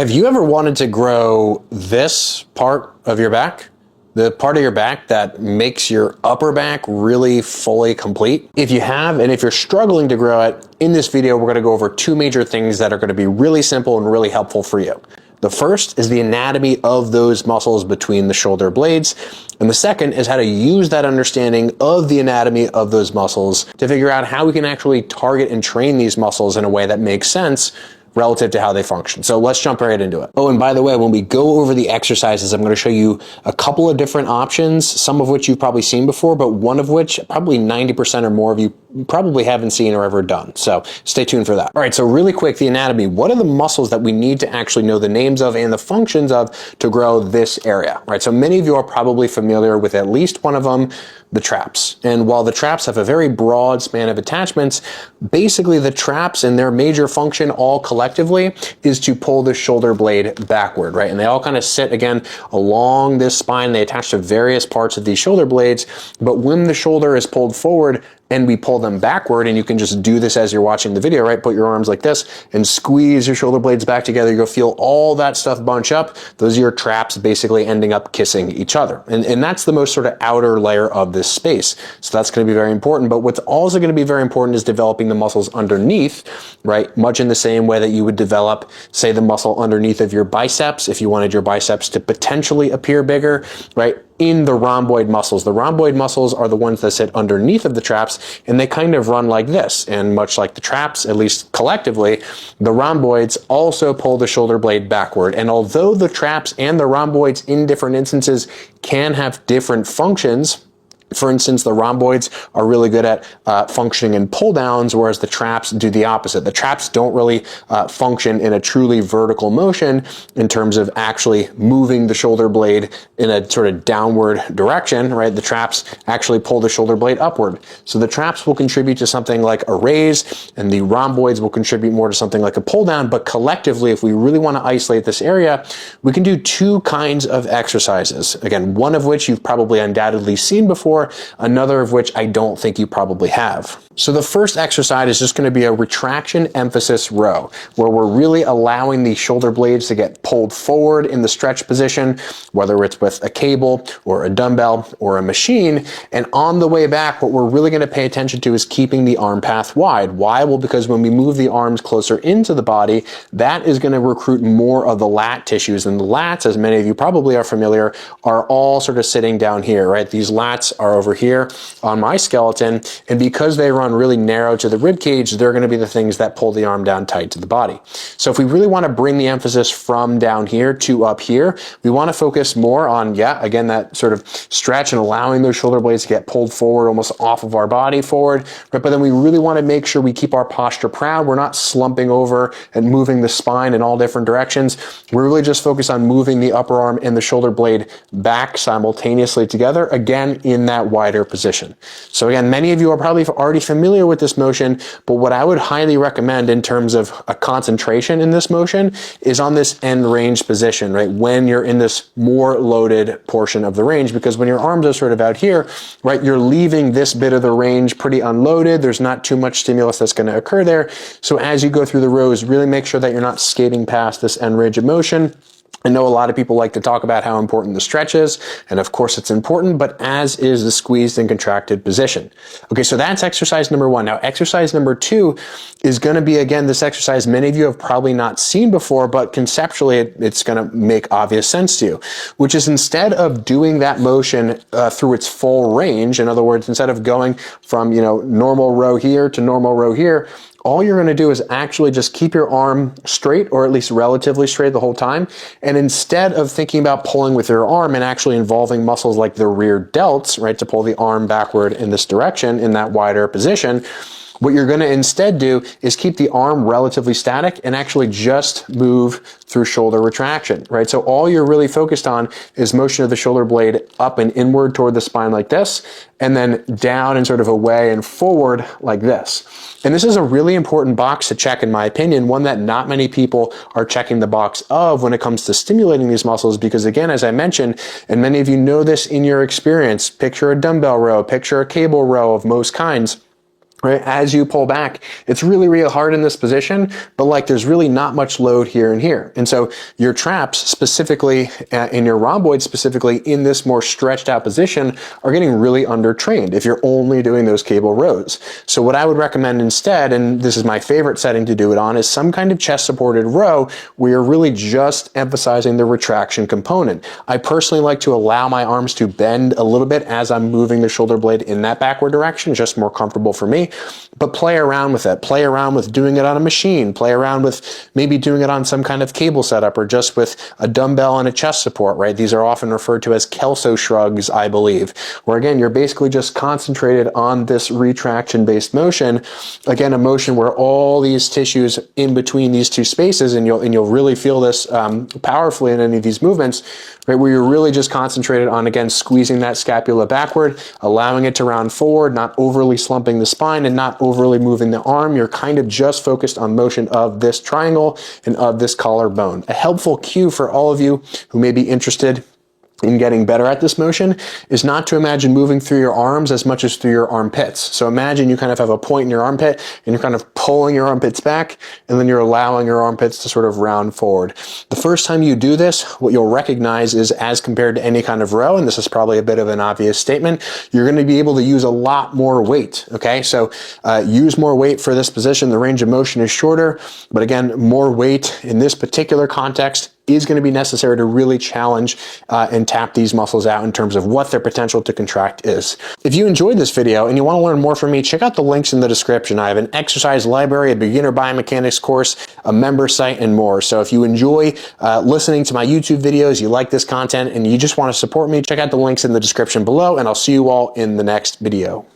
Have you ever wanted to grow this part of your back? The part of your back that makes your upper back really fully complete? If you have, and if you're struggling to grow it, in this video, we're gonna go over two major things that are gonna be really simple and really helpful for you. The first is the anatomy of those muscles between the shoulder blades. And the second is how to use that understanding of the anatomy of those muscles to figure out how we can actually target and train these muscles in a way that makes sense relative to how they function. So let's jump right into it. Oh, and by the way, when we go over the exercises, I'm going to show you a couple of different options, some of which you've probably seen before, but one of which probably 90% or more of you probably haven't seen or ever done. So stay tuned for that. All right, so really quick, the anatomy. What are the muscles that we need to actually know the names of and the functions of to grow this area? All right, so many of you are probably familiar with at least one of them, the traps. And while the traps have a very broad span of attachments, basically the traps and their major function all collectively is to pull the shoulder blade backward, right? And they all kind of sit again along this spine. They attach to various parts of these shoulder blades, but when the shoulder is pulled forward and we pull them backward, and you can just do this as you're watching the video, right? Put your arms like this and squeeze your shoulder blades back together. You'll feel all that stuff bunch up. Those are your traps basically ending up kissing each other. And that's the most sort of outer layer of this space. So that's going to be very important. But what's also going to be very important is developing the muscles underneath, right? Much in the same way that you would develop, say, the muscle underneath of your biceps if you wanted your biceps to potentially appear bigger, right? In the rhomboid muscles. The rhomboid muscles are the ones that sit underneath of the traps, and they kind of run like this. And much like the traps, at least collectively, the rhomboids also pull the shoulder blade backward. And although the traps and the rhomboids in different instances can have different functions, for instance, the rhomboids are really good at functioning in pull downs, whereas the traps do the opposite. The traps don't really function in a truly vertical motion in terms of actually moving the shoulder blade in a sort of downward direction, right? The traps actually pull the shoulder blade upward. So the traps will contribute to something like a raise, and the rhomboids will contribute more to something like a pull down. But collectively, if we really want to isolate this area, we can do two kinds of exercises. Again, one of which you've probably undoubtedly seen before, another of which I don't think you probably have. So the first exercise is just going to be a retraction emphasis row, where we're really allowing the shoulder blades to get pulled forward in the stretch position, whether it's with a cable or a dumbbell or a machine. And on the way back, what we're really going to pay attention to is keeping the arm path wide. Why? Well, because when we move the arms closer into the body, that is going to recruit more of the lat tissues. And the lats, as many of you probably are familiar, are all sort of sitting down here, right? These lats are over here on my skeleton, and because they run really narrow to the rib cage, they're going to be the things that pull the arm down tight to the body. So if we really want to bring the emphasis from down here to up here, we want to focus more on, again, that sort of stretch and allowing those shoulder blades to get pulled forward, almost off of our body forward, right? But then we really want to make sure we keep our posture proud. We're not slumping over and moving the spine in all different directions. We're really just focused on moving the upper arm and the shoulder blade back simultaneously together, again, in that wider position. So again, many of you are probably already familiar with this motion, but what I would highly recommend in terms of a concentration in this motion is on this end range position, right? When you're in this more loaded portion of the range, because when your arms are sort of out here, right, you're leaving this bit of the range pretty unloaded. There's not too much stimulus that's going to occur there. So as you go through the rows, really make sure that you're not skating past this end range of motion. I know a lot of people like to talk about how important the stretch is, and of course it's important, but as is the squeezed and contracted position. Okay, so that's exercise number one. Now, exercise number two is going to be, again, this exercise many of you have probably not seen before, but conceptually it's going to make obvious sense to you, which is instead of doing that motion through its full range, in other words, instead of going from, normal row here to normal row here, all you're going to do is actually just keep your arm straight, or at least relatively straight the whole time. And instead of thinking about pulling with your arm and actually involving muscles like the rear delts, right, to pull the arm backward in this direction in that wider position, what you're going to instead do is keep the arm relatively static and actually just move through shoulder retraction, right? So all you're really focused on is motion of the shoulder blade up and inward toward the spine like this, and then down and sort of away and forward like this. And this is a really important box to check, in my opinion, one that not many people are checking the box of when it comes to stimulating these muscles, because again, as I mentioned, and many of you know this in your experience, picture a dumbbell row, picture a cable row of most kinds. right? As you pull back, it's really, really hard in this position, but like there's really not much load here and here. And so your traps specifically, and your rhomboids specifically in this more stretched out position are getting really undertrained if you're only doing those cable rows. So what I would recommend instead, and this is my favorite setting to do it on, is some kind of chest supported row where you're really just emphasizing the retraction component. I personally like to allow my arms to bend a little bit as I'm moving the shoulder blade in that backward direction, just more comfortable for me. But play around with it. Play around with doing it on a machine. Play around with maybe doing it on some kind of cable setup or just with a dumbbell and a chest support, right? These are often referred to as Kelso shrugs, I believe, where again, you're basically just concentrated on this retraction-based motion. Again, a motion where all these tissues in between these two spaces, and you'll really feel this powerfully in any of these movements, right? Where you're really just concentrated on, again, squeezing that scapula backward, allowing it to round forward, not overly slumping the spine and not overly moving the arm. You're kind of just focused on motion of this triangle and of this collarbone. A helpful cue for all of you who may be interested in getting better at this motion is not to imagine moving through your arms as much as through your armpits. So imagine you kind of have a point in your armpit and you're kind of pulling your armpits back and then you're allowing your armpits to sort of round forward. The first time you do this, what you'll recognize is, as compared to any kind of row, and this is probably a bit of an obvious statement, you're going to be able to use a lot more weight. Okay, so use more weight for this position. The range of motion is shorter, but again, more weight in this particular context is going to be necessary to really challenge and tap these muscles out in terms of what their potential to contract is. If you enjoyed this video and you want to learn more from me, check out the links in the description. I have an exercise library, a beginner biomechanics course, a member site, and more. So if you enjoy listening to my YouTube videos, you like this content, and you just want to support me, check out the links in the description below, and I'll see you all in the next video.